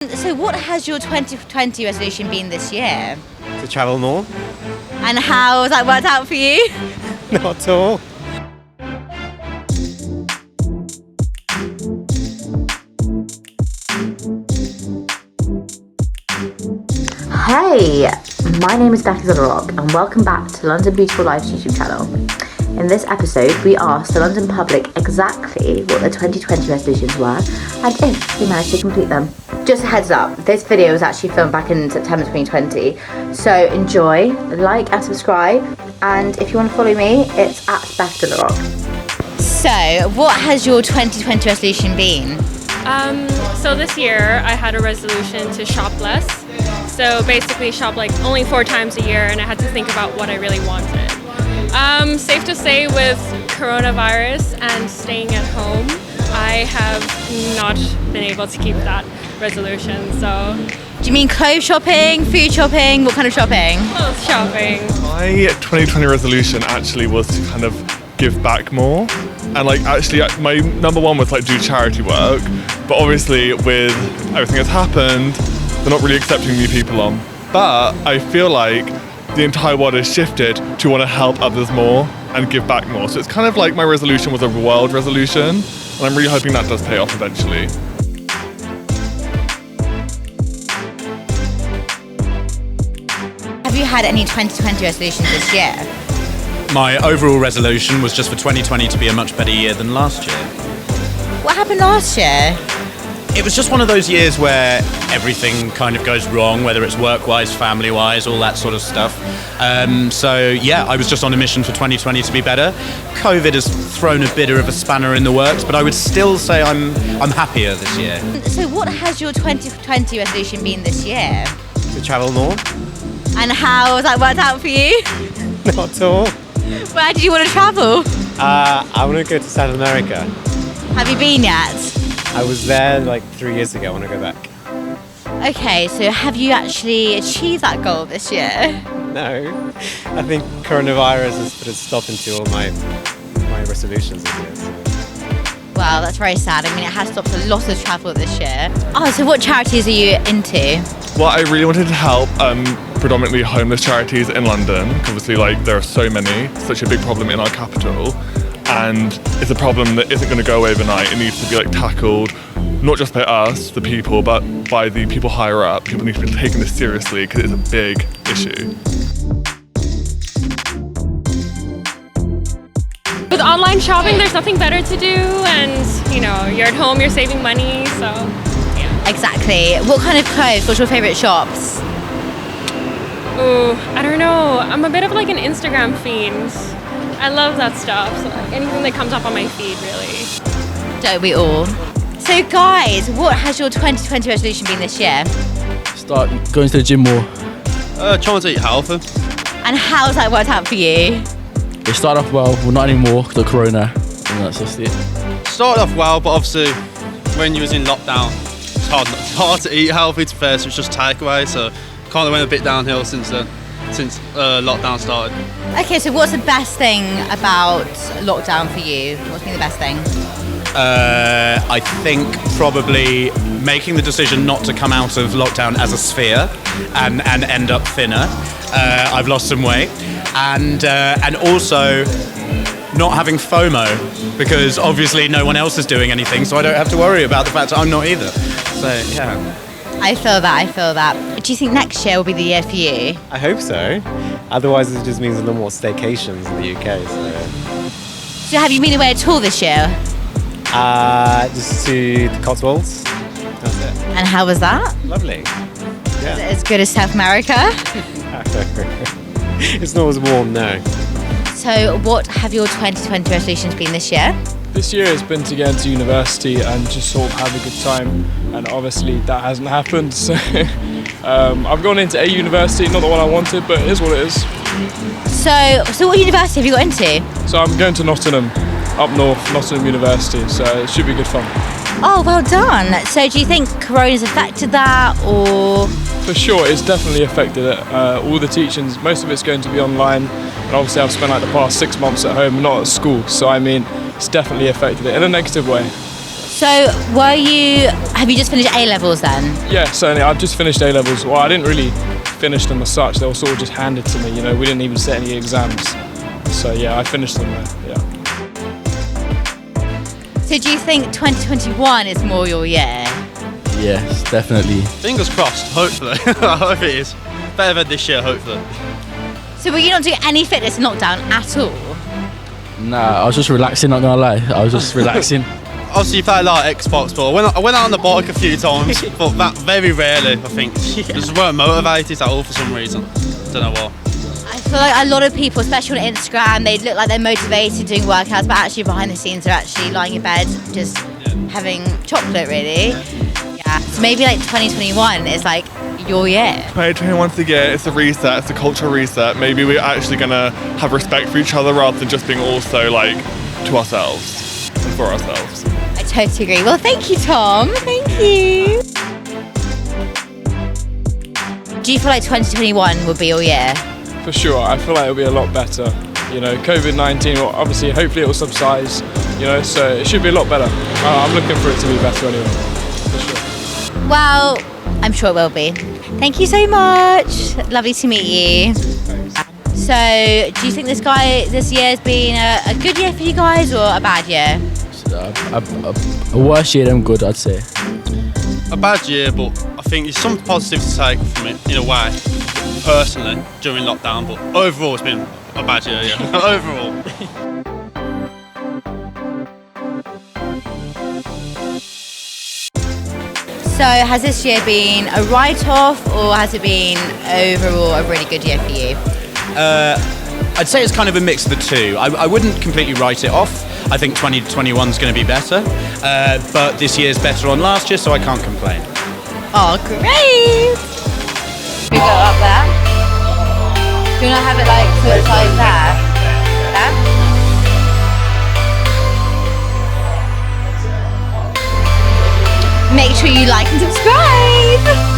So what has your 2020 resolution been this year? To travel more? And how has that worked out for you? Not at all. Hey, my name is Becca Laroque and welcome back to London Beautiful Life's YouTube channel. In this episode, we asked the London public exactly what their 2020 resolutions were and if they managed to complete them. Just a heads up, this video was actually filmed back in September 2020, so enjoy, like and subscribe, and if you want to follow me, it's at Becca Laroque. So what has your 2020 resolution been? So this year I had a resolution to shop less. So basically shop like only 4 times a year, and I had to think about what I really wanted. Safe to say with coronavirus and staying at home, I have not been able to keep that resolution, so. Do you mean clothes shopping, food shopping, what kind of shopping? Clothes shopping. My 2020 resolution actually was to kind of give back more. And actually my number one was do charity work, but obviously with everything that's happened, they're not really accepting new people on. But I feel like the entire world has shifted to want to help others more and give back more. So it's kind of like my resolution was a world resolution, and I'm really hoping that does pay off eventually. Have you had any 2020 resolutions this year? My overall resolution was just for 2020 to be a much better year than last year. What happened last year? It was just one of those years where everything kind of goes wrong, whether it's work-wise, family-wise, all that sort of stuff. So yeah, I was just on a mission for 2020 to be better. COVID has thrown a bit of a spanner in the works, but I would still say I'm happier this year. So what has your 2020 resolution been this year? To travel more? And how has that worked out for you? Not at all. Where did you want to travel? I want to go to South America. Have you been yet? I was there 3 years ago. I want to go back. Okay, so have you actually achieved that goal this year? No. I think coronavirus has put a stop into all my resolutions this year. So. Well, that's very sad. I mean, it has stopped a lot of travel this year. Oh, so what charities are you into? Well, I really wanted to help predominantly homeless charities in London. Obviously, there are so many, such a big problem in our capital. And it's a problem that isn't going to go overnight. It needs to be tackled, not just by us, the people, but by the people higher up. People need to be taking this seriously because it's a big issue. With online shopping, there's nothing better to do, and you're at home, you're saving money, so yeah. Exactly. What kind of clothes? What's your favourite shops? Ooh, I don't know. I'm a bit of an Instagram fiend. I love that stuff. So anything that comes up on my feed, really. Don't we all? So guys, what has your 2020 resolution been this year? Start going to the gym more. Trying to eat healthy. And how's that worked out for you? It started off well not anymore because of Corona, and that's just it. Started off well, but obviously when you was in lockdown, it's hard to eat healthy to first. It's just takeaway, so kind of went a bit downhill since lockdown started. Okay, so what's the best thing about lockdown for you? What's been the best thing? I think probably making the decision not to come out of lockdown as a sphere and end up thinner. I've lost some weight, and also not having FOMO, because obviously no one else is doing anything, so I don't have to worry about the fact that I'm not either. So yeah. I feel that. Do you think next year will be the year for you? I hope so. Otherwise, it just means a lot more staycations in the UK. So have you been away at all this year? Just to the Cotswolds. That's it. And how was that? Lovely. Yeah. As good as South America? It's not as warm, no. So what have your 2020 resolutions been this year? This year has been to get into university and just sort of have a good time, and obviously that hasn't happened, so I've gone into a university, not the one I wanted, but it is what it is. So what university have you got into? So I'm going to Nottingham, up north, Nottingham University, so it should be good fun. Oh, well done. So do you think Corona's affected that, or? For sure, it's definitely affected it. All the teachings, most of it's going to be online, and obviously I've spent the past 6 months at home, not at school, so I mean, it's definitely affected it in a negative way. So have you just finished A-levels then? Yeah, certainly. I've just finished A-levels. Well, I didn't really finish them as such. They were sort of just handed to me, we didn't even set any exams. So yeah, I finished them there, yeah. So do you think 2021 is more your year? Yes, definitely. Fingers crossed, hopefully. I hope it is. Better than this year, hopefully. So were you not doing any fitness in lockdown at all? Nah, I was just relaxing, not gonna lie. I was just relaxing. Obviously, you play a lot of Xbox, but I went out on the bike a few times, but that very rarely, I think. Just weren't motivated at all for some reason. Don't know why. I feel like a lot of people, especially on Instagram, they look like they're motivated doing workouts, but actually behind the scenes they're actually lying in bed just having chocolate, really. Yeah. So maybe like 2021 is like your year. 2021's the year, it's a reset, it's a cultural reset. Maybe we're actually gonna have respect for each other rather than just being also like to ourselves and for ourselves. I totally agree. Well, thank you, Tom. Thank you. Do you feel like 2021 will be your year? For sure, I feel like it'll be a lot better. COVID-19, well, obviously, hopefully it will subside, so it should be a lot better. I'm looking for it to be better anyway, for sure. Well, I'm sure it will be. Thank you so much. Lovely to meet you. Thanks. So, do you think this year has been a good year for you guys or a bad year? A worse year than good, I'd say. A bad year, but I think there's some positive to take from it, in a way, personally, during lockdown, but overall it's been a bad year, yeah. Overall. So has this year been a write-off or has it been overall a really good year for you? I'd say it's kind of a mix of the two. I wouldn't completely write it off. I think 2021 is going to be better, but this year's better on last year, so I can't complain. Oh, great! We go up there. Do you want to have it so it's like that? There? Make sure you like and subscribe!